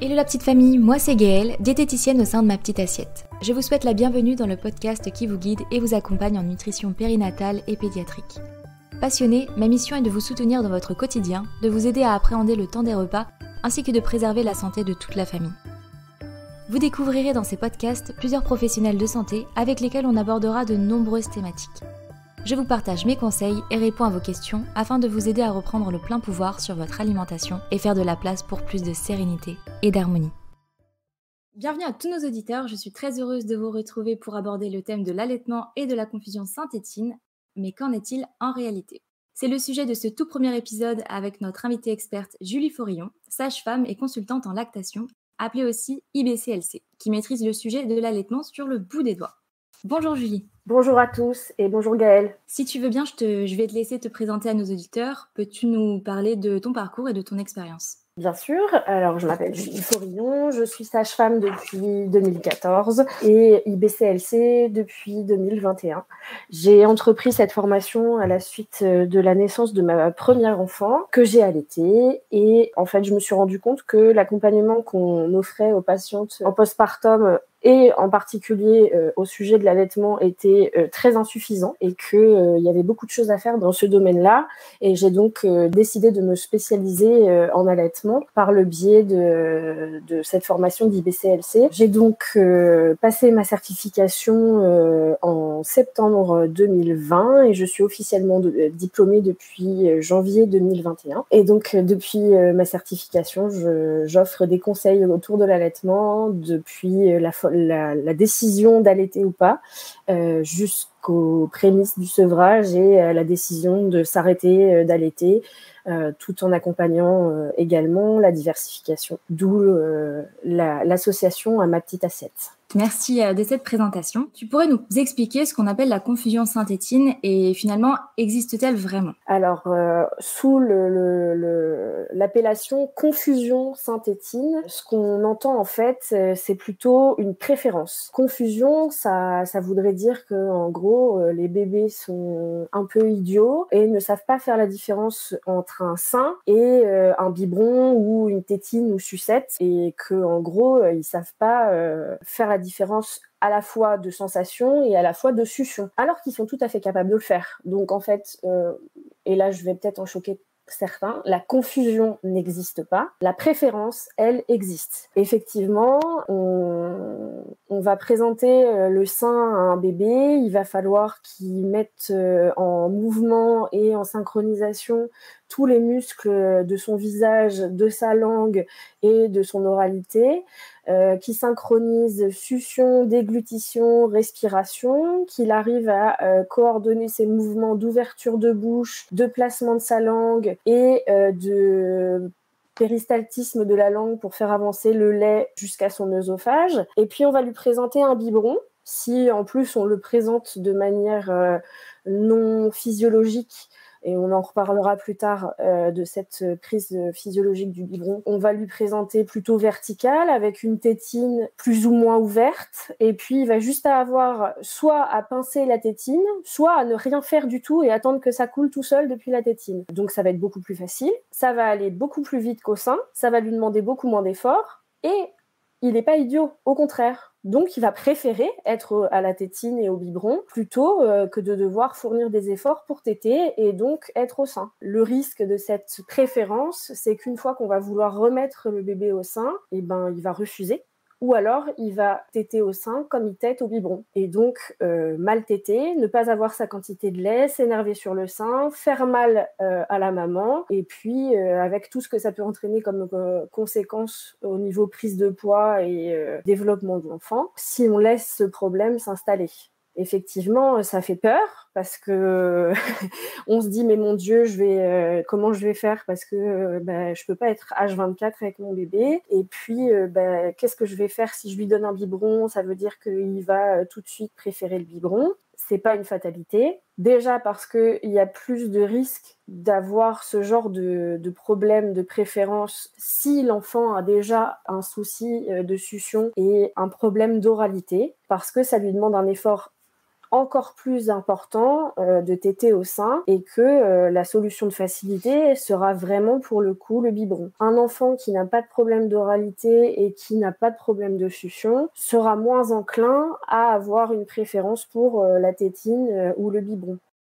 Hello la petite famille, moi c'est Gaëlle, diététicienne au sein de Ma Petite Assiette. Je vous souhaite la bienvenue dans le podcast qui vous guide et vous accompagne en nutrition périnatale et pédiatrique. Passionnée, ma mission est de vous soutenir dans votre quotidien, de vous aider à appréhender le temps des repas, ainsi que de préserver la santé de toute la famille. Vous découvrirez dans ces podcasts plusieurs professionnels de santé avec lesquels on abordera de nombreuses thématiques. Je vous partage mes conseils et réponds à vos questions afin de vous aider à reprendre le plein pouvoir sur votre alimentation et faire de la place pour plus de sérénité et d'harmonie. Bienvenue à tous nos auditeurs, je suis très heureuse de vous retrouver pour aborder le thème de l'allaitement et de la confusion Saint-Étienne. Mais qu'en est-il en réalité ? C'est le sujet de ce tout premier épisode avec notre invitée experte Julie Forillon, sage-femme et consultante en lactation, appelée aussi IBCLC, qui maîtrise le sujet de l'allaitement sur le bout des doigts. Bonjour Julie. Bonjour à tous et bonjour Gaëlle. Si tu veux bien, je vais te laisser te présenter à nos auditeurs. Peux-tu nous parler de ton parcours et de ton expérience ? Bien sûr, alors je m'appelle Julie Forillon, je suis sage-femme depuis 2014 et IBCLC depuis 2021. J'ai entrepris cette formation à la suite de la naissance de ma première enfant que j'ai allaitée et en fait je me suis rendu compte que l'accompagnement qu'on offrait aux patientes en postpartum et en particulier au sujet de l'allaitement était très insuffisant et qu'il y avait beaucoup de choses à faire dans ce domaine-là. Et j'ai donc décidé de me spécialiser en allaitement par le biais de cette formation d'IBCLC. J'ai donc passé ma certification en septembre 2020 et je suis officiellement diplômée depuis janvier 2021. Et donc depuis ma certification, j'offre des conseils autour de l'allaitement depuis la décision d'allaiter ou pas, jusqu'aux prémices du sevrage et la décision de s'arrêter d'allaiter, tout en accompagnant également la diversification, d'où l'association à Ma Petite Assiette. Merci de cette présentation. Tu pourrais nous expliquer ce qu'on appelle la confusion Saint-Étienne et finalement, existe-t-elle vraiment ? Alors, sous l'appellation confusion Saint-Étienne, ce qu'on entend en fait, c'est plutôt une préférence. Confusion, ça voudrait dire que en gros, les bébés sont un peu idiots et ne savent pas faire la différence entre un sein et un biberon ou une tétine ou sucette, et que en gros, ils savent pas faire la différence à la fois de sensation et à la fois de succion, alors qu'ils sont tout à fait capables de le faire. Donc en fait, et là je vais peut-être en choquer certains, la confusion n'existe pas, la préférence, elle, existe. Effectivement, on va présenter le sein à un bébé, il va falloir qu'il mette en mouvement et en synchronisation tous les muscles de son visage, de sa langue et de son oralité, qui synchronise succion, déglutition, respiration, qu'il arrive à coordonner ses mouvements d'ouverture de bouche, de placement de sa langue et de péristaltisme de la langue pour faire avancer le lait jusqu'à son œsophage. Et puis on va lui présenter un biberon. Si en plus on le présente de manière non physiologique, et on en reparlera plus tard de cette prise physiologique du biberon. On va lui présenter plutôt verticale, avec une tétine plus ou moins ouverte, et puis il va juste avoir soit à pincer la tétine, soit à ne rien faire du tout et attendre que ça coule tout seul depuis la tétine. Donc ça va être beaucoup plus facile, ça va aller beaucoup plus vite qu'au sein, ça va lui demander beaucoup moins d'efforts, et il n'est pas idiot, au contraire. Donc, il va préférer être à la tétine et au biberon plutôt que de devoir fournir des efforts pour téter et donc être au sein. Le risque de cette préférence, c'est qu'une fois qu'on va vouloir remettre le bébé au sein, il va refuser. Ou alors, il va téter au sein comme il tète au biberon. Et donc, mal téter, ne pas avoir sa quantité de lait, s'énerver sur le sein, faire mal à la maman, et puis avec tout ce que ça peut entraîner comme conséquence au niveau prise de poids et développement de l'enfant, si on laisse ce problème s'installer. Effectivement, ça fait peur parce que on se dit mais mon Dieu, comment je vais faire parce que je peux pas être H24 avec mon bébé, et puis qu'est-ce que je vais faire si je lui donne un biberon, ça veut dire qu'il va tout de suite préférer le biberon. C'est pas une fatalité. Déjà parce qu'il y a plus de risques d'avoir ce genre de problème de préférence si l'enfant a déjà un souci de succion et un problème d'oralité, parce que ça lui demande un effort encore plus important de téter au sein et que la solution de facilité sera vraiment pour le coup le biberon. Un enfant qui n'a pas de problème d'oralité et qui n'a pas de problème de succion sera moins enclin à avoir une préférence pour la tétine ou le biberon.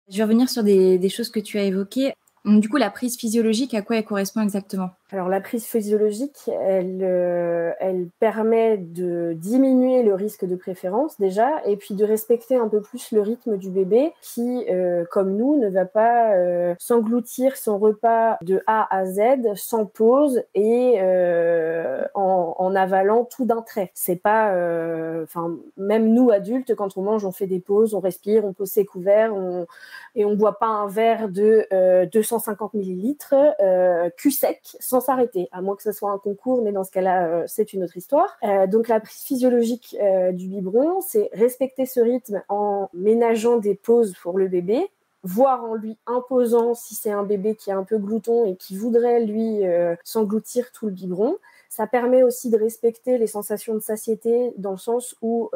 Je vais revenir sur des choses que tu as évoquées. Donc, du coup, la prise physiologique, à quoi elle correspond exactement ? Alors la prise physiologique, elle permet de diminuer le risque de préférence déjà, et puis de respecter un peu plus le rythme du bébé qui, comme nous, ne va pas s'engloutir son repas de A à Z sans pause et en avalant tout d'un trait. C'est pas, même nous adultes, quand on mange, on fait des pauses, on respire, on pose ses couverts, et on boit pas un verre de 250 millilitres cul sec sans s'arrêter, à moins que ce soit un concours, mais dans ce cas-là, c'est une autre histoire. Donc la prise physiologique du biberon, c'est respecter ce rythme en ménageant des pauses pour le bébé, voire en lui imposant, si c'est un bébé qui est un peu glouton et qui voudrait, lui, s'engloutir tout le biberon. Ça permet aussi de respecter les sensations de satiété dans le sens où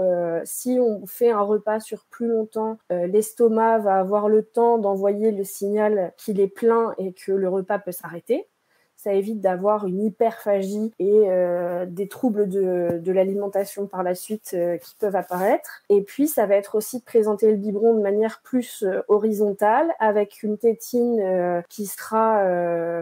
si on fait un repas sur plus longtemps, l'estomac va avoir le temps d'envoyer le signal qu'il est plein et que le repas peut s'arrêter. Ça évite d'avoir une hyperphagie et des troubles de l'alimentation par la suite qui peuvent apparaître. Et puis, ça va être aussi de présenter le biberon de manière plus horizontale avec une tétine qui sera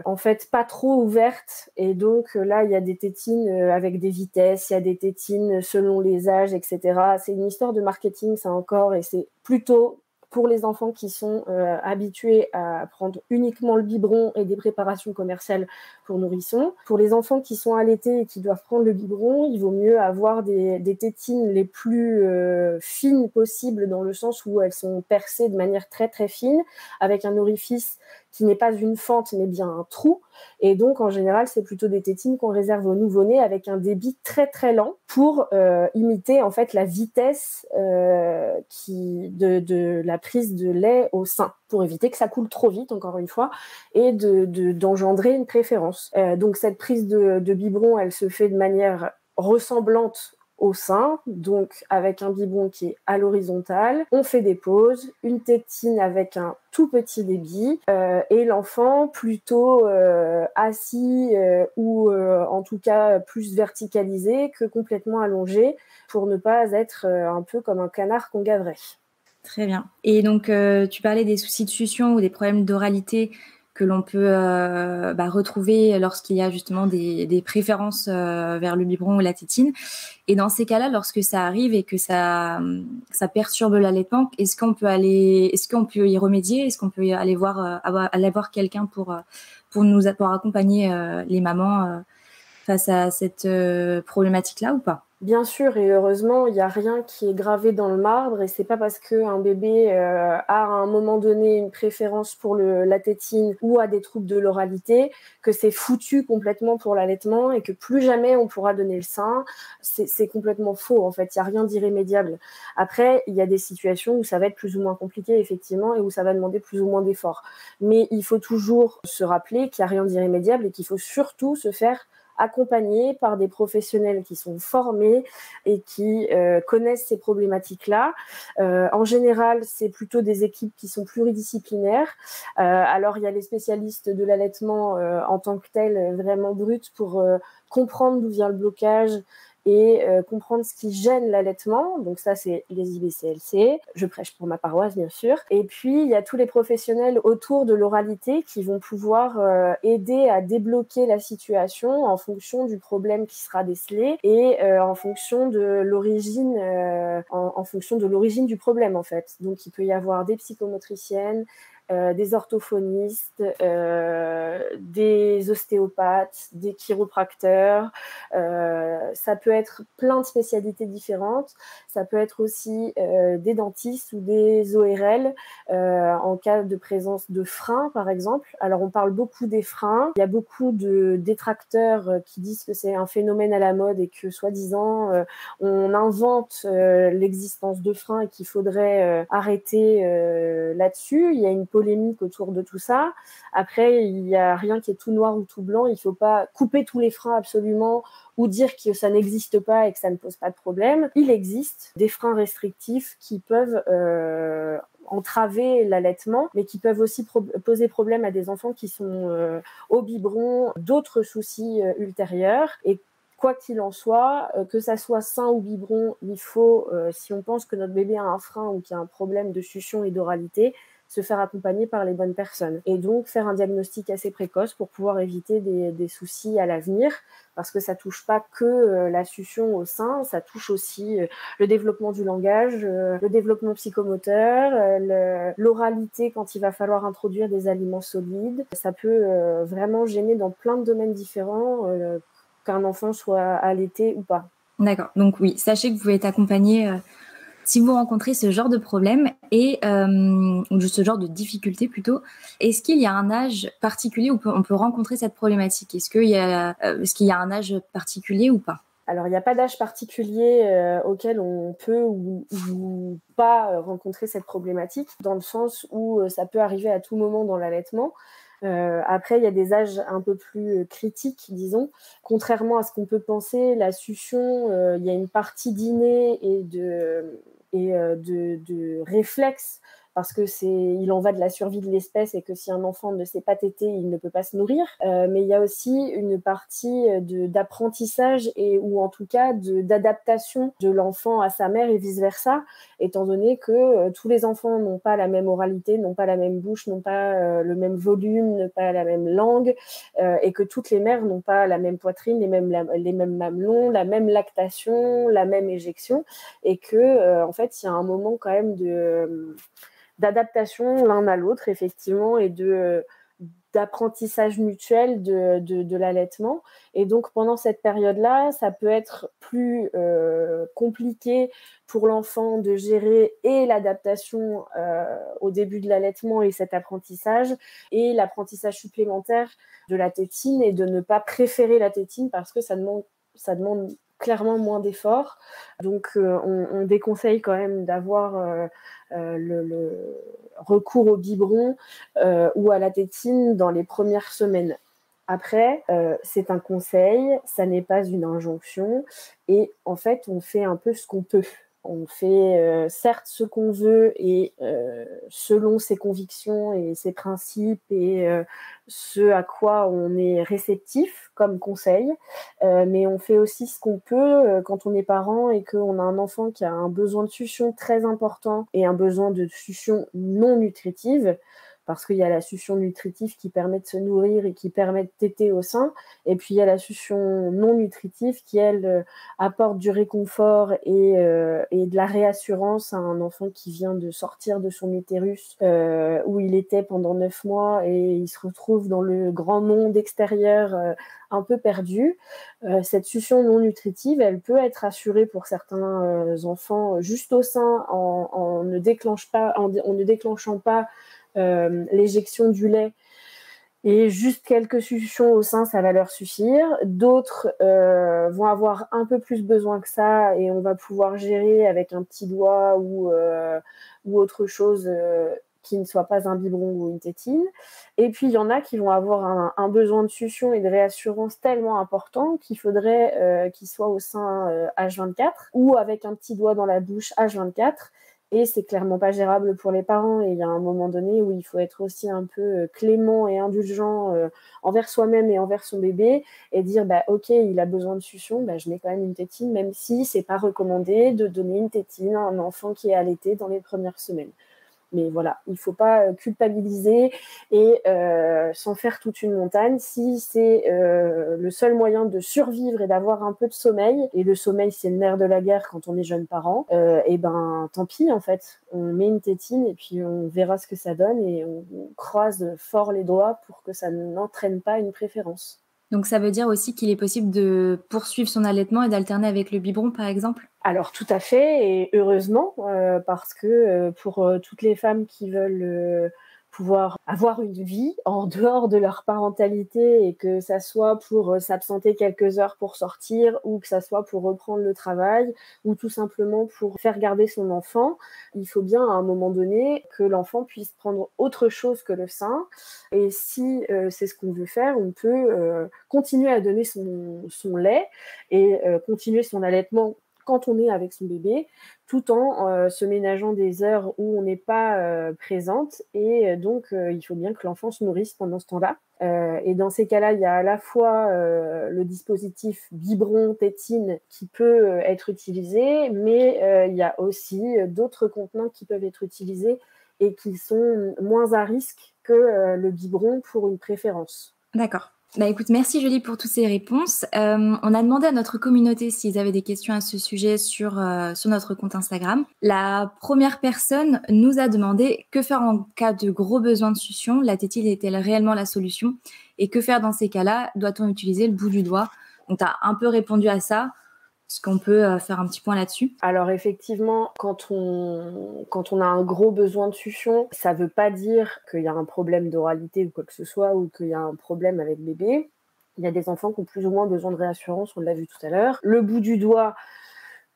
en fait pas trop ouverte. Et donc là, il y a des tétines avec des vitesses, il y a des tétines selon les âges, etc. C'est une histoire de marketing, ça encore, et c'est plutôt pour les enfants qui sont habitués à prendre uniquement le biberon et des préparations commerciales pour nourrissons. Pour les enfants qui sont allaités et qui doivent prendre le biberon, il vaut mieux avoir des tétines les plus fines possibles, dans le sens où elles sont percées de manière très très fine, avec un orifice qui n'est pas une fente mais bien un trou. Et donc en général, c'est plutôt des tétines qu'on réserve aux nouveau-nés avec un débit très très lent pour imiter en fait la vitesse de la prise de lait au sein, pour éviter que ça coule trop vite, encore une fois, et d'engendrer une préférence. Donc cette prise de biberon, elle se fait de manière ressemblante au sein, donc avec un biberon qui est à l'horizontale. On fait des pauses, une tétine avec un tout petit débit et l'enfant plutôt assis ou en tout cas plus verticalisé que complètement allongé, pour ne pas être un peu comme un canard qu'on gaverait. Très bien. Et donc, tu parlais des soucis de succion ou des problèmes d'oralité que l'on peut retrouver lorsqu'il y a justement des préférences vers le biberon ou la tétine. Et dans ces cas-là, lorsque ça arrive et que ça perturbe l'allaitement, est-ce qu'on peut y remédier? Est-ce qu'on peut aller voir quelqu'un pour accompagner les mamans face à cette problématique-là ou pas? Bien sûr, et heureusement, il n'y a rien qui est gravé dans le marbre, et c'est pas parce qu'un bébé a à un moment donné une préférence pour la tétine ou a des troubles de l'oralité que c'est foutu complètement pour l'allaitement et que plus jamais on pourra donner le sein. C'est complètement faux, en fait. Il n'y a rien d'irrémédiable. Après, il y a des situations où ça va être plus ou moins compliqué, effectivement, et où ça va demander plus ou moins d'efforts. Mais il faut toujours se rappeler qu'il n'y a rien d'irrémédiable et qu'il faut surtout se faire accompagnés par des professionnels qui sont formés et qui connaissent ces problématiques-là. En général, c'est plutôt des équipes qui sont pluridisciplinaires. Alors, il y a les spécialistes de l'allaitement en tant que tels, vraiment bruts, pour comprendre d'où vient le blocage et comprendre ce qui gêne l'allaitement. Donc ça, c'est les IBCLC. Je prêche pour ma paroisse, bien sûr. Et puis, il y a tous les professionnels autour de l'oralité qui vont pouvoir aider à débloquer la situation en fonction du problème qui sera décelé et en fonction de l'origine, en fonction de l'origine du problème, en fait. Donc, il peut y avoir des psychomotriciennes, des orthophonistes, des ostéopathes, des chiropracteurs. Ça peut être plein de spécialités différentes. Ça peut être aussi des dentistes ou des ORL en cas de présence de freins, par exemple. Alors, on parle beaucoup des freins. Il y a beaucoup de détracteurs qui disent que c'est un phénomène à la mode et que, soi-disant, on invente l'existence de freins et qu'il faudrait arrêter là-dessus. Il y a une polémique autour de tout ça. Après, il n'y a rien qui est tout noir ou tout blanc. Il ne faut pas couper tous les freins absolument ou dire que ça n'existe pas et que ça ne pose pas de problème. Il existe des freins restrictifs qui peuvent entraver l'allaitement, mais qui peuvent aussi poser problème à des enfants qui sont au biberon, d'autres soucis ultérieurs. Et quoi qu'il en soit, que ça soit sein ou biberon, il faut, si on pense que notre bébé a un frein ou qu'il y a un problème de succion et d'oralité, se faire accompagner par les bonnes personnes. Et donc, faire un diagnostic assez précoce pour pouvoir éviter des soucis à l'avenir, parce que ça touche pas que la succion au sein, ça touche aussi le développement du langage, le développement psychomoteur, l'oralité quand il va falloir introduire des aliments solides. Ça peut vraiment gêner dans plein de domaines différents, qu'un enfant soit allaité ou pas. D'accord, donc oui, sachez que vous pouvez être accompagné si vous rencontrez ce genre de problème et ou ce genre de difficulté plutôt. Est-ce qu'il y a un âge particulier où on peut rencontrer cette problématique? Est-ce qu'il y a un âge particulier ou pas? Alors, il n'y a pas d'âge particulier auquel on peut ou pas rencontrer cette problématique, dans le sens où ça peut arriver à tout moment dans l'allaitement. Après, il y a des âges un peu plus critiques, disons. Contrairement à ce qu'on peut penser, la succion, il y a une partie d'inné et de réflexe, parce que il en va de la survie de l'espèce et que si un enfant ne sait pas téter, il ne peut pas se nourrir. Mais il y a aussi une partie d'apprentissage ou en tout cas d'adaptation de l'enfant à sa mère et vice-versa, étant donné que tous les enfants n'ont pas la même oralité, n'ont pas la même bouche, n'ont pas le même volume, n'ont pas la même langue, et que toutes les mères n'ont pas la même poitrine, les mêmes mamelons, la même lactation, la même éjection, et que en fait, il y a un moment quand même d'adaptation l'un à l'autre, effectivement, et d'apprentissage mutuel de l'allaitement. Et donc, pendant cette période-là, ça peut être plus compliqué pour l'enfant de gérer et l'adaptation au début de l'allaitement et cet apprentissage, et l'apprentissage supplémentaire de la tétine, et de ne pas préférer la tétine parce que ça demande clairement moins d'efforts. Donc, on déconseille quand même d'avoir le recours au biberon ou à la tétine dans les premières semaines. Après, c'est un conseil, ça n'est pas une injonction, et en fait, on fait un peu ce qu'on peut. On fait certes ce qu'on veut et selon ses convictions et ses principes et ce à quoi on est réceptif comme conseil, mais on fait aussi ce qu'on peut quand on est parent et qu'on a un enfant qui a un besoin de succion très important et un besoin de succion non nutritive, parce qu'il y a la succion nutritive qui permet de se nourrir et qui permet de téter au sein, et puis il y a la succion non nutritive qui, elle, apporte du réconfort et de la réassurance à un enfant qui vient de sortir de son utérus où il était pendant 9 mois et il se retrouve dans le grand monde extérieur un peu perdu. Cette succion non nutritive, elle peut être assurée pour certains enfants juste au sein en ne déclenchant pas l'éjection du lait, et juste quelques suctions au sein, ça va leur suffire. D'autres vont avoir un peu plus besoin que ça, et on va pouvoir gérer avec un petit doigt ou autre chose qui ne soit pas un biberon ou une tétine. Et puis, il y en a qui vont avoir un besoin de succion et de réassurance tellement important qu'il faudrait qu'il soit au sein H24 ou avec un petit doigt dans la bouche H24. Et c'est clairement pas gérable pour les parents. Et il y a un moment donné où il faut être aussi un peu clément et indulgent envers soi-même et envers son bébé, et dire ok, il a besoin de succion, je mets quand même une tétine, même si c'est pas recommandé de donner une tétine à un enfant qui est allaité dans les premières semaines. Mais voilà, il ne faut pas culpabiliser et s'en faire toute une montagne. Si c'est le seul moyen de survivre et d'avoir un peu de sommeil, et le sommeil c'est le nerf de la guerre quand on est jeune parent, et tant pis en fait. On met une tétine et puis on verra ce que ça donne, et on croise fort les doigts pour que ça n'entraîne pas une préférence. Donc ça veut dire aussi qu'il est possible de poursuivre son allaitement et d'alterner avec le biberon, par exemple ? Alors tout à fait, et heureusement, parce que pour toutes les femmes qui veulent pouvoir avoir une vie en dehors de leur parentalité, et que ça soit pour s'absenter quelques heures pour sortir, ou que ça soit pour reprendre le travail, ou tout simplement pour faire garder son enfant, il faut bien à un moment donné que l'enfant puisse prendre autre chose que le sein. Et si c'est ce qu'on veut faire, on peut continuer à donner son lait et continuer son allaitement quand on est avec son bébé, tout en se ménageant des heures où on n'est pas présente. Et donc, il faut bien que l'enfant se nourrisse pendant ce temps-là. Et dans ces cas-là, il y a à la fois le dispositif biberon tétine qui peut être utilisé, mais il y a aussi d'autres contenants qui peuvent être utilisés et qui sont moins à risque que le biberon pour une préférence. D'accord. Bah écoute, merci Julie pour toutes ces réponses. On a demandé à notre communauté s'ils avaient des questions à ce sujet sur notre compte Instagram. La première personne nous a demandé que faire en cas de gros besoins de succion. La tétine est-elle réellement la solution? Et que faire dans ces cas-là? Doit-on utiliser le bout du doigt? Donc tu as un peu répondu à ça. Est-ce qu'on peut faire un petit point là-dessus? Alors effectivement, quand on a un gros besoin de succion, ça ne veut pas dire qu'il y a un problème d'oralité ou quoi que ce soit, ou qu'il y a un problème avec bébé. Il y a des enfants qui ont plus ou moins besoin de réassurance, on l'a vu tout à l'heure. Le bout du doigt,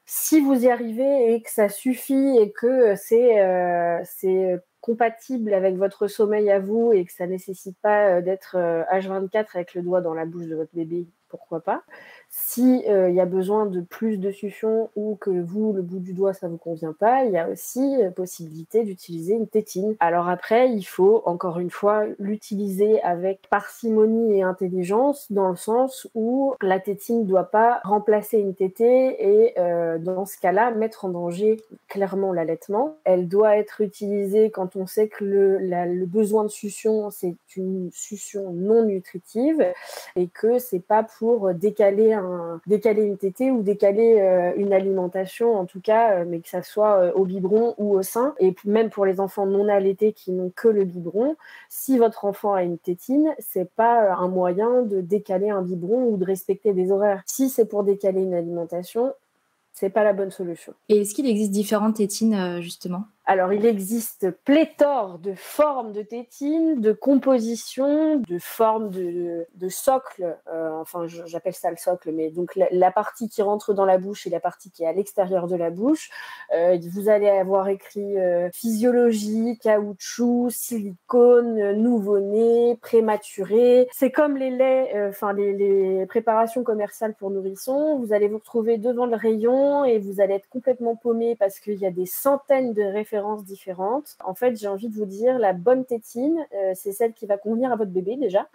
si vous y arrivez et que ça suffit et que c'est compatible avec votre sommeil à vous et que ça ne nécessite pas d'être H24 avec le doigt dans la bouche de votre bébé, pourquoi pas. Si y a besoin de plus de succion, ou que vous, le bout du doigt, ça ne vous convient pas, il y a aussi possibilité d'utiliser une tétine. Alors après, il faut, encore une fois, l'utiliser avec parcimonie et intelligence, dans le sens où la tétine ne doit pas remplacer une tétée et dans ce cas-là, mettre en danger clairement l'allaitement. Elle doit être utilisée quand on sait que le besoin de succion, c'est une succion non nutritive, et que c'est pas pour décaler une tétée ou décaler une alimentation, en tout cas, mais que ça soit au biberon ou au sein. Et même pour les enfants non allaités qui n'ont que le biberon, si votre enfant a une tétine, c'est pas un moyen de décaler un biberon ou de respecter des horaires. Si c'est pour décaler une alimentation, c'est pas la bonne solution. Et est-ce qu'il existe différentes tétines, justement? Alors, il existe pléthore de formes de tétines, de compositions, de formes de socle. Enfin, j'appelle ça le socle, mais donc la partie qui rentre dans la bouche et la partie qui est à l'extérieur de la bouche. Vous allez avoir écrit physiologie, caoutchouc, silicone, nouveau-né, prématuré. C'est comme les laits, les préparations commerciales pour nourrissons. Vous allez vous retrouver devant le rayon et vous allez être complètement paumé parce qu'il y a des centaines de références différentes. En fait, j'ai envie de vous dire, la bonne tétine, c'est celle qui va convenir à votre bébé déjà,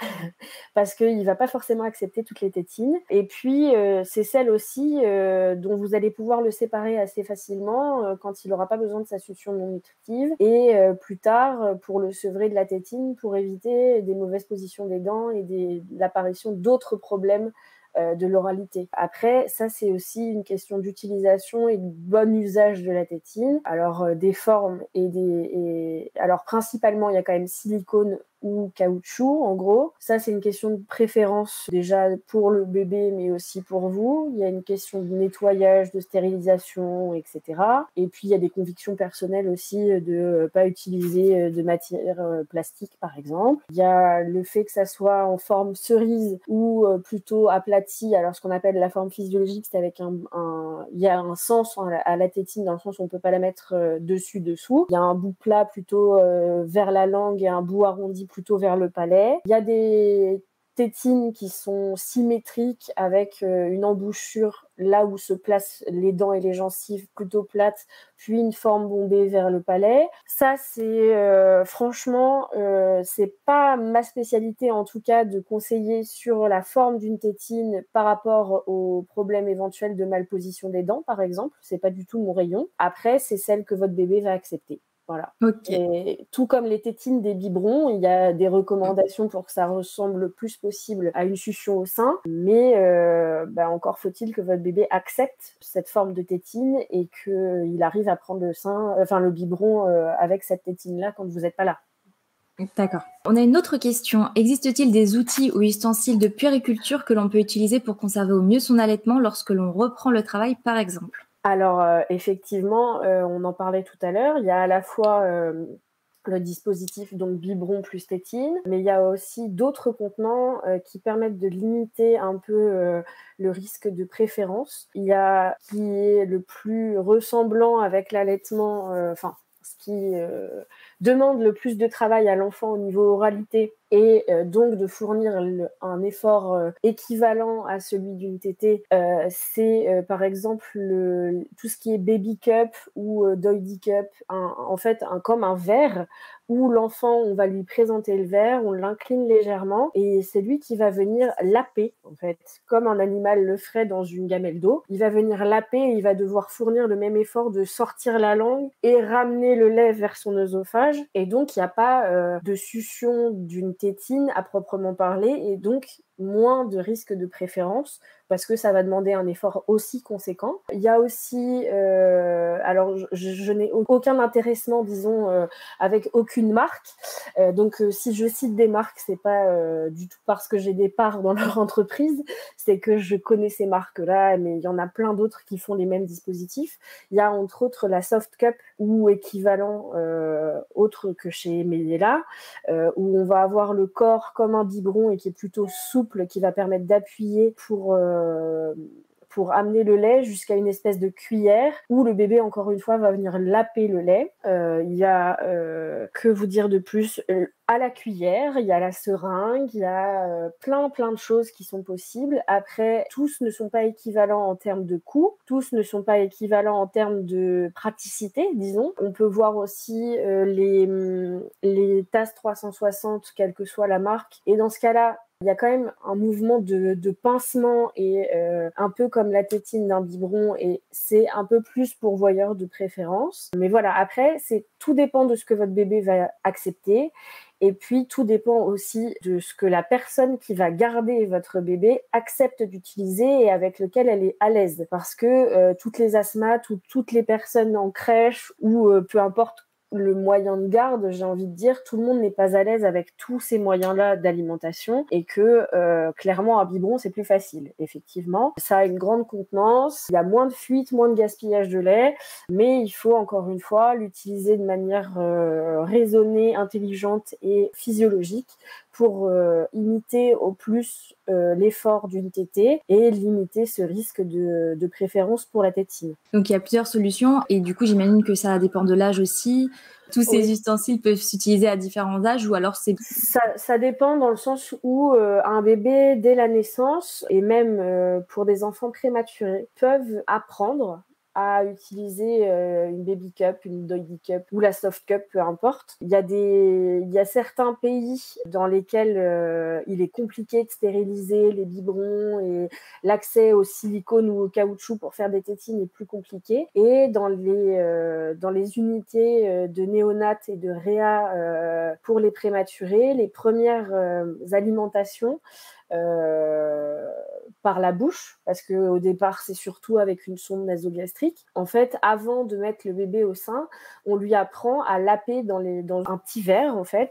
parce qu'il va pas forcément accepter toutes les tétines. Et puis, c'est celle aussi dont vous allez pouvoir le séparer assez facilement quand il n'aura pas besoin de sa succion non nutritive. Et plus tard, pour le sevrer de la tétine, pour éviter des mauvaises positions des dents et l'apparition d'autres problèmes de l'oralité. Après, ça, c'est aussi une question d'utilisation et de bon usage de la tétine. Alors, des formes alors, principalement, il y a quand même silicone ou caoutchouc, en gros. Ça, c'est une question de préférence déjà pour le bébé, mais aussi pour vous. Il y a une question de nettoyage, de stérilisation, etc. Et puis, il y a des convictions personnelles aussi de pas utiliser de matière plastique, par exemple. Il y a le fait que ça soit en forme cerise ou plutôt aplati. Alors, ce qu'on appelle la forme physiologique, c'est avec il y a un sens à la tétine, dans le sens où on peut pas la mettre dessous. Il y a un bout plat plutôt vers la langue et un bout arrondi plutôt vers le palais. Il y a des tétines qui sont symétriques avec une embouchure là où se placent les dents et les gencives plutôt plates, puis une forme bombée vers le palais. Ça, c'est franchement, c'est pas ma spécialité, en tout cas, de conseiller sur la forme d'une tétine par rapport aux problèmes éventuels de malposition des dents, par exemple. C'est pas du tout mon rayon. Après, c'est celle que votre bébé va accepter. Voilà. Okay. Et tout comme les tétines des biberons, il y a des recommandations pour que ça ressemble le plus possible à une succion au sein, mais encore faut-il que votre bébé accepte cette forme de tétine et qu'il arrive à prendre le biberon avec cette tétine-là quand vous n'êtes pas là. D'accord. On a une autre question. Existe-t-il des outils ou ustensiles de puériculture que l'on peut utiliser pour conserver au mieux son allaitement lorsque l'on reprend le travail, par exemple? Alors, effectivement, on en parlait tout à l'heure, il y a à la fois le dispositif donc biberon plus tétine, mais il y a aussi d'autres contenants qui permettent de limiter un peu le risque de préférence. Il y a qui est le plus ressemblant avec l'allaitement, ce qui demande le plus de travail à l'enfant au niveau oralité et donc de fournir un effort équivalent à celui d'une tétée, c'est par exemple tout ce qui est baby cup ou doily cup, comme un verre où l'enfant, on va lui présenter le verre, on l'incline légèrement et c'est lui qui va venir laper, en fait, comme un animal le ferait dans une gamelle d'eau. Il va venir laper et il va devoir fournir le même effort de sortir la langue et ramener le lait vers son œsophage. Et donc, il n'y a pas de succion d'une tétine à proprement parler et donc moins de risque de préférence parce que ça va demander un effort aussi conséquent. Il y a aussi, alors je n'ai aucun intéressement, disons, avec aucune marque. Donc si je cite des marques, c'est pas du tout parce que j'ai des parts dans leur entreprise, c'est que je connais ces marques-là, mais il y en a plein d'autres qui font les mêmes dispositifs. Il y a entre autres la Soft Cup ou équivalent autre que chez Meliela, où on va avoir le corps comme un biberon et qui est plutôt souple, qui va permettre d'appuyer pour amener le lait jusqu'à une espèce de cuillère où le bébé, encore une fois, va venir laper le lait. Il y a, que vous dire de plus, à la cuillère, il y a la seringue, il y a plein de choses qui sont possibles. Après, tous ne sont pas équivalents en termes de coût, tous ne sont pas équivalents en termes de praticité, disons. On peut voir aussi les TAS 360, quelle que soit la marque. Et dans ce cas-là, il y a quand même un mouvement de pincement et un peu comme la tétine d'un biberon et c'est un peu plus pourvoyeur de préférence. Mais voilà, après, tout dépend de ce que votre bébé va accepter et puis tout dépend aussi de ce que la personne qui va garder votre bébé accepte d'utiliser et avec lequel elle est à l'aise. Parce que toutes les asthmates ou toutes les personnes en crèche ou peu importe le moyen de garde, j'ai envie de dire, tout le monde n'est pas à l'aise avec tous ces moyens-là d'alimentation et que clairement un biberon c'est plus facile. Effectivement, ça a une grande contenance, il y a moins de fuite, moins de gaspillage de lait, mais il faut encore une fois l'utiliser de manière raisonnée, intelligente et physiologique pour imiter au plus l'effort d'une tétée et limiter ce risque de préférence pour la tétine. Donc il y a plusieurs solutions et du coup j'imagine que ça dépend de l'âge aussi. Tous ces ustensiles peuvent s'utiliser à différents âges ou alors c'est... Ça dépend dans le sens où un bébé dès la naissance et même pour des enfants prématurés peuvent apprendre à utiliser une baby cup, une doily cup ou la soft cup, peu importe. Il y a certains pays dans lesquels il est compliqué de stériliser les biberons et l'accès au silicone ou au caoutchouc pour faire des tétines est plus compliqué. Et dans les unités de néonat et de réa pour les prématurés, les premières alimentations par la bouche, parce qu'au départ, c'est surtout avec une sonde nasogastrique. En fait, avant de mettre le bébé au sein, on lui apprend à laper dans un petit verre, en fait,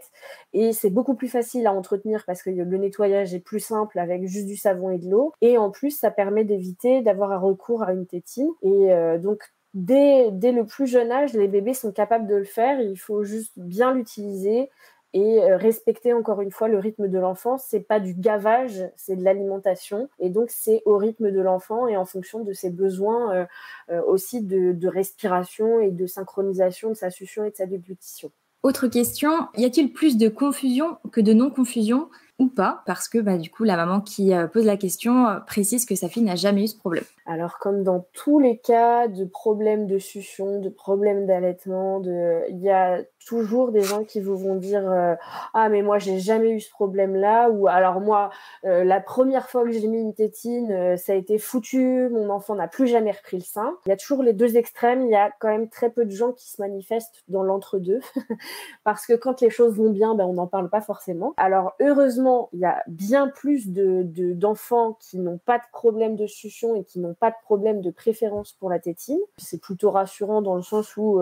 et c'est beaucoup plus facile à entretenir parce que le nettoyage est plus simple avec juste du savon et de l'eau, et en plus, ça permet d'éviter d'avoir un recours à une tétine, et donc, dès le plus jeune âge, les bébés sont capables de le faire, il faut juste bien l'utiliser, et respecter encore une fois le rythme de l'enfant. C'est pas du gavage, c'est de l'alimentation et donc c'est au rythme de l'enfant et en fonction de ses besoins aussi de respiration et de synchronisation de sa succion et de sa déglutition. Autre question, y a-t-il plus de confusion que de non-confusion ou pas? Parce que du coup la maman qui pose la question précise que sa fille n'a jamais eu ce problème. Alors comme dans tous les cas de problèmes de succion, de problèmes d'allaitement, il y a toujours des gens qui vous vont dire ah mais moi j'ai jamais eu ce problème-là ou alors moi la première fois que j'ai mis une tétine ça a été foutu, mon enfant n'a plus jamais repris le sein. Il y a toujours les deux extrêmes, il y a quand même très peu de gens qui se manifestent dans l'entre-deux parce que quand les choses vont bien on n'en parle pas forcément. Alors heureusement heureusement, il y a bien plus d'enfants qui n'ont pas de problème de succion et qui n'ont pas de problème de préférence pour la tétine. C'est plutôt rassurant dans le sens où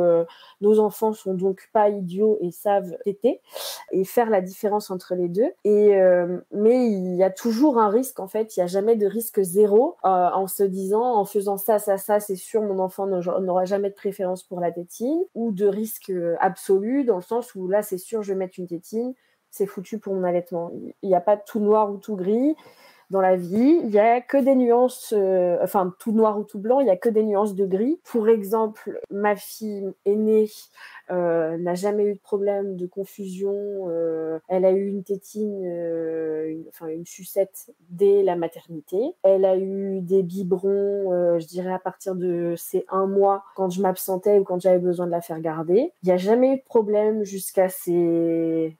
nos enfants sont donc pas idiots et savent téter et faire la différence entre les deux. Mais il y a toujours un risque, en fait. Il n'y a jamais de risque zéro en se disant, en faisant ça, c'est sûr, mon enfant n'aura jamais de préférence pour la tétine, ou de risque absolu dans le sens où là, c'est sûr, je vais mettre une tétine, c'est foutu pour mon allaitement. Il n'y a pas de tout noir ou tout gris dans la vie. Il n'y a que des nuances, tout noir ou tout blanc, il n'y a que des nuances de gris. Pour exemple, ma fille aînée n'a jamais eu de problème de confusion. Elle a eu une tétine, une sucette dès la maternité. Elle a eu des biberons, je dirais à partir de ses 1 mois, quand je m'absentais ou quand j'avais besoin de la faire garder. Il n'y a jamais eu de problème jusqu'à ses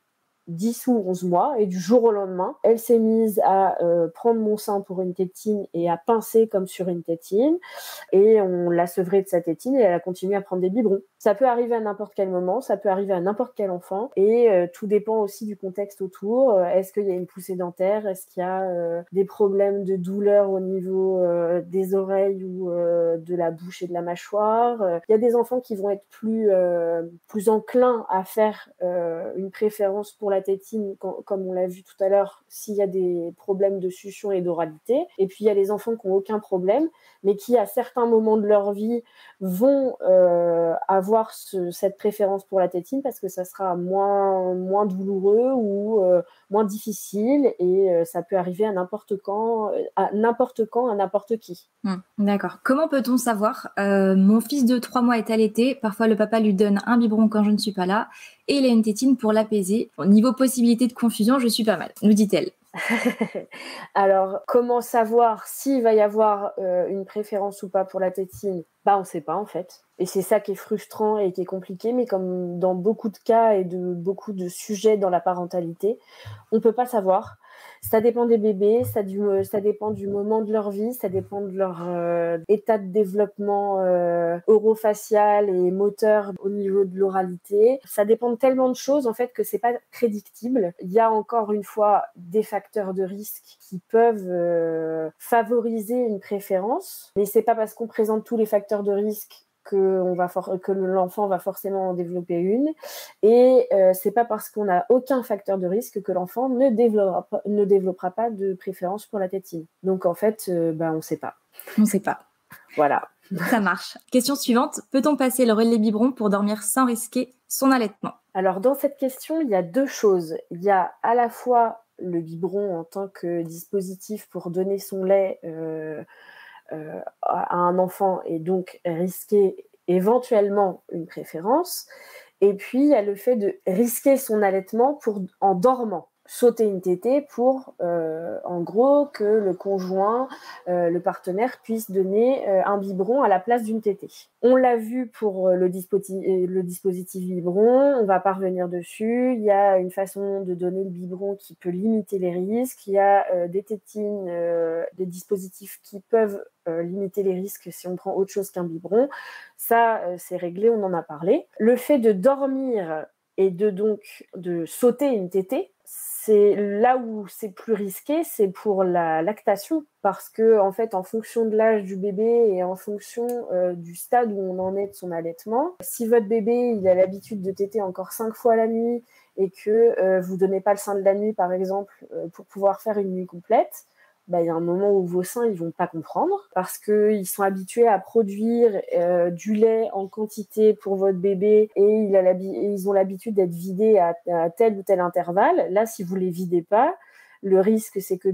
10 ou 11 mois, et du jour au lendemain, elle s'est mise à prendre mon sein pour une tétine et à pincer comme sur une tétine, et on l'a sevrée de sa tétine et elle a continué à prendre des biberons. Ça peut arriver à n'importe quel moment, ça peut arriver à n'importe quel enfant, et tout dépend aussi du contexte autour. Est-ce qu'il y a une poussée dentaire? Est-ce qu'il y a des problèmes de douleur au niveau des oreilles ou de la bouche et de la mâchoire? Il y a des enfants qui vont être plus enclins à faire une préférence pour la tétine, comme on l'a vu tout à l'heure, s'il y a des problèmes de succion et d'oralité. Et puis il y a les enfants qui n'ont aucun problème, mais qui à certains moments de leur vie vont avoir cette préférence pour la tétine parce que ça sera moins douloureux ou moins difficile, et ça peut arriver à n'importe n'importe qui. D'accord. Comment peut-on savoir mon fils de 3 mois est allaité, parfois le papa lui donne un biberon quand je ne suis pas là, et il a une tétine pour l'apaiser. Au niveau possibilité de confusion, je suis pas mal, nous dit-elle. Alors, comment savoir s'il va y avoir une préférence ou pas pour la tétine? On ne sait pas en fait. Et c'est ça qui est frustrant et qui est compliqué, mais comme dans beaucoup de cas et de beaucoup de sujets dans la parentalité, on ne peut pas savoir. Ça dépend des bébés, ça dépend du moment de leur vie, ça dépend de leur état de développement orofacial et moteur au niveau de l'oralité. Ça dépend de tellement de choses en fait que c'est pas prédictible. Il y a encore une fois des facteurs de risque qui peuvent favoriser une préférence, mais c'est pas parce qu'on présente tous les facteurs de risque que l'enfant va forcément en développer une, et c'est pas parce qu'on n'a aucun facteur de risque que l'enfant ne développera pas de préférence pour la tétine. Donc en fait, on sait pas. On sait pas. Voilà. Ça marche. Question suivante, peut-on passer le relais biberon pour dormir sans risquer son allaitement? Alors dans cette question, il y a 2 choses. Il y a à la fois le biberon en tant que dispositif pour donner son lait à un enfant et donc risquer éventuellement une préférence. Et puis, il y a le fait de risquer son allaitement en dormant. Sauter une tétée pour, en gros, que le conjoint, le partenaire puisse donner un biberon à la place d'une tétée. On l'a vu pour le dispositif biberon, on va pas revenir dessus. Il y a une façon de donner le biberon qui peut limiter les risques. Il y a des tétines, des dispositifs qui peuvent limiter les risques si on prend autre chose qu'un biberon. Ça, c'est réglé, on en a parlé. Le fait de dormir et de sauter une tétée, c'est là où c'est plus risqué, c'est pour la lactation, parce que en fait, en fonction de l'âge du bébé et en fonction du stade où on en est de son allaitement, si votre bébé il a l'habitude de téter encore 5 fois la nuit et que vous donnez pas le sein de la nuit, par exemple, pour pouvoir faire une nuit complète, il y a un moment où vos seins ils vont pas comprendre parce qu'ils sont habitués à produire du lait en quantité pour votre bébé et ils ont l'habitude d'être vidés à tel ou tel intervalle. Là, si vous les videz pas, le risque c'est que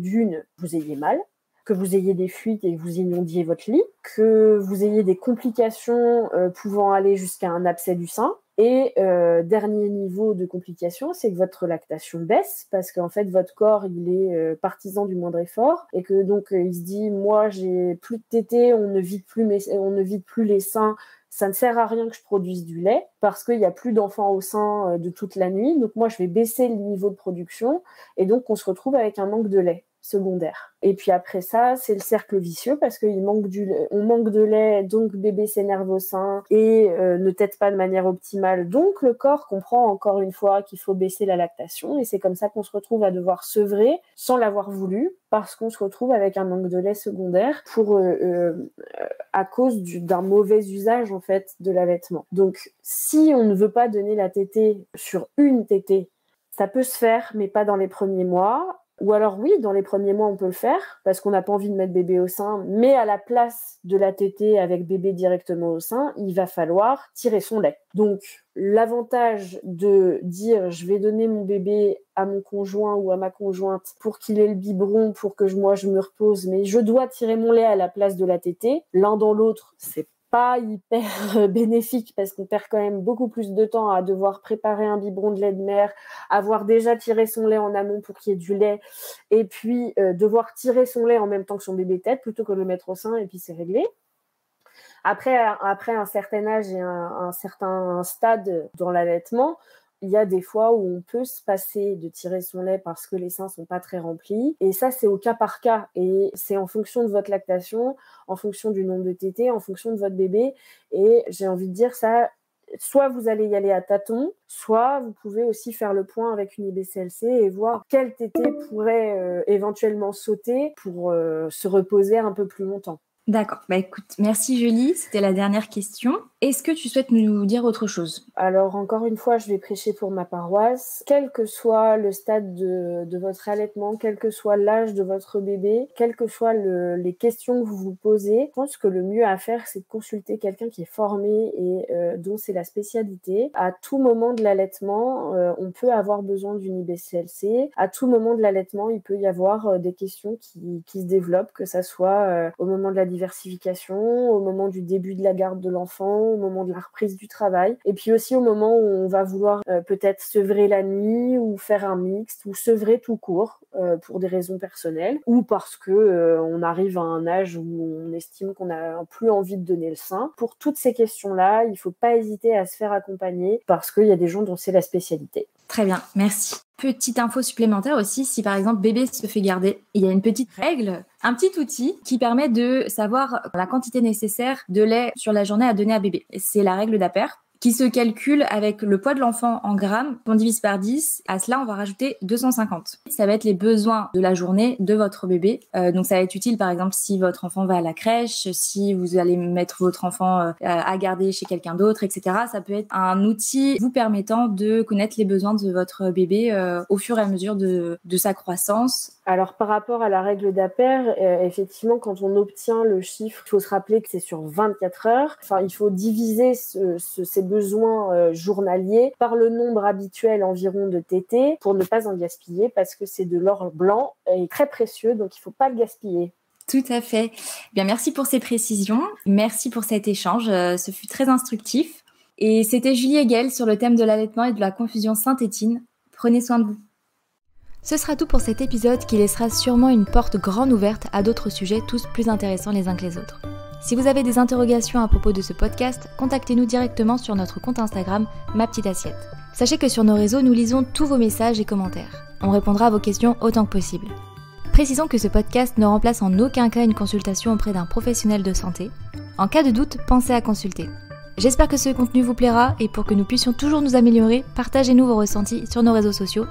vous ayez mal, que vous ayez des fuites et que vous inondiez votre lit, que vous ayez des complications pouvant aller jusqu'à un abcès du sein. Et dernier niveau de complication, c'est que votre lactation baisse parce qu'en fait votre corps il est partisan du moindre effort et que donc il se dit moi j'ai plus de tétée, on ne vide plus les seins, ça ne sert à rien que je produise du lait parce qu'il n'y a plus d'enfants au sein de toute la nuit, donc moi je vais baisser le niveau de production et donc on se retrouve avec un manque de lait. secondaire. Et puis après ça, c'est le cercle vicieux parce qu'on manque de lait, donc bébé s'énerve au sein et ne tète pas de manière optimale. Donc le corps comprend encore une fois qu'il faut baisser la lactation et c'est comme ça qu'on se retrouve à devoir sevrer sans l'avoir voulu parce qu'on se retrouve avec un manque de lait secondaire à cause d'un mauvais usage en fait de l'allaitement. Donc si on ne veut pas donner la tétée sur une tétée, ça peut se faire mais pas dans les premiers mois. Ou alors oui, dans les premiers mois, on peut le faire parce qu'on n'a pas envie de mettre bébé au sein, mais à la place de la tétée avec bébé directement au sein, il va falloir tirer son lait. Donc, l'avantage de dire je vais donner mon bébé à mon conjoint ou à ma conjointe pour qu'il ait le biberon, pour que moi je me repose, mais je dois tirer mon lait à la place de la tétée, l'un dans l'autre, c'est pas hyper bénéfique parce qu'on perd quand même beaucoup plus de temps à devoir préparer un biberon de lait de mère, avoir déjà tiré son lait en amont pour qu'il y ait du lait et puis devoir tirer son lait en même temps que son bébé tète plutôt que de le mettre au sein et puis c'est réglé. Après un certain âge et un certain stade dans l'allaitement, il y a des fois où on peut se passer de tirer son lait parce que les seins sont pas très remplis. Et ça, c'est au cas par cas. Et c'est en fonction de votre lactation, en fonction du nombre de tétées, en fonction de votre bébé. Et j'ai envie de dire ça, soit vous allez y aller à tâtons, soit vous pouvez aussi faire le point avec une IBCLC et voir quelle tétée pourrait éventuellement sauter pour se reposer un peu plus longtemps. D'accord. Écoute, merci Julie. C'était la dernière question. Est-ce que tu souhaites nous dire autre chose ? Alors, encore une fois, je vais prêcher pour ma paroisse. Quel que soit le stade de votre allaitement, quel que soit l'âge de votre bébé, quelles que soient les questions que vous vous posez, je pense que le mieux à faire, c'est de consulter quelqu'un qui est formé et dont c'est la spécialité. À tout moment de l'allaitement, on peut avoir besoin d'une IBCLC. À tout moment de l'allaitement, il peut y avoir des questions qui se développent, que ça soit au moment de la diversification, au moment du début de la garde de l'enfant, au moment de la reprise du travail, et puis aussi au moment où on va vouloir peut-être sevrer la nuit ou faire un mixte ou sevrer tout court pour des raisons personnelles ou parce que on arrive à un âge où on estime qu'on n'a plus envie de donner le sein. Pour toutes ces questions-là, il ne faut pas hésiter à se faire accompagner parce qu'il y a des gens dont c'est la spécialité. Très bien, merci. Petite info supplémentaire aussi, si par exemple bébé se fait garder, il y a une petite règle, un petit outil qui permet de savoir la quantité nécessaire de lait sur la journée à donner à bébé. C'est la règle d'Aper qui se calcule avec le poids de l'enfant en grammes, on divise par 10. À cela, on va rajouter 250. Ça va être les besoins de la journée de votre bébé. Donc, ça va être utile, par exemple, si votre enfant va à la crèche, si vous allez mettre votre enfant à garder chez quelqu'un d'autre, etc. Ça peut être un outil vous permettant de connaître les besoins de votre bébé au fur et à mesure de sa croissance. Alors, par rapport à la règle d'Aper, effectivement, quand on obtient le chiffre, il faut se rappeler que c'est sur 24 heures. Enfin, il faut diviser ces besoins journaliers par le nombre habituel environ de tétées pour ne pas en gaspiller parce que c'est de l'or blanc et très précieux, donc il ne faut pas le gaspiller. Tout à fait. Bien, merci pour ces précisions. Merci pour cet échange. Ce fut très instructif. Et c'était Julie Hegel sur le thème de l'allaitement et de la confusion Saint-Étienne. Prenez soin de vous. Ce sera tout pour cet épisode qui laissera sûrement une porte grande ouverte à d'autres sujets tous plus intéressants les uns que les autres. Si vous avez des interrogations à propos de ce podcast, contactez-nous directement sur notre compte Instagram Ma Petite Assiette. Sachez que sur nos réseaux, nous lisons tous vos messages et commentaires. On répondra à vos questions autant que possible. Précisons que ce podcast ne remplace en aucun cas une consultation auprès d'un professionnel de santé. En cas de doute, pensez à consulter. J'espère que ce contenu vous plaira et pour que nous puissions toujours nous améliorer, partagez-nous vos ressentis sur nos réseaux sociaux